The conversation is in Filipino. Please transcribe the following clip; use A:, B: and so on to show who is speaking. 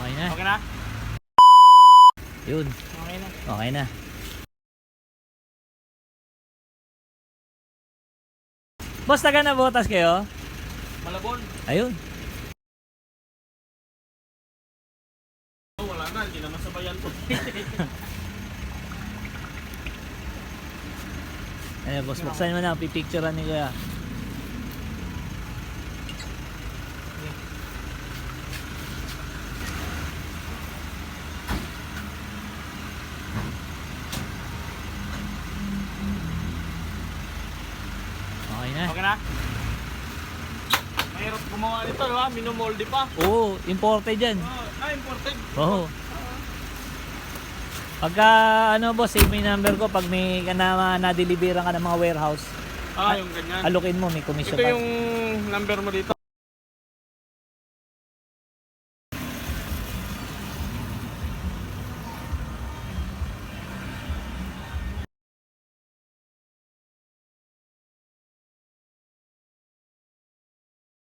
A: Okay na.
B: Okay na?
A: Yun.
B: Okay na.
A: Okay na. Boss, taga na botas kayo?
B: Malabon.
A: Ayun.
B: Oh, wala na, hindi naman sabayan to.
A: Ayan, boss, buksan mo na. Pipicturean ni Kuya. Okay na.
B: Okay na? Mahirap gumawa nito, di ba? Minumolde pa.
A: Oo, imported yan.
B: Imported.
A: Oo. Pagka ano boss, save mo yung number ko pag may na-deliveran ka ng mga warehouse.
B: Yung ganyan.
A: Alukin mo, may commission
B: Ito
A: pa.
B: yung number mo dito.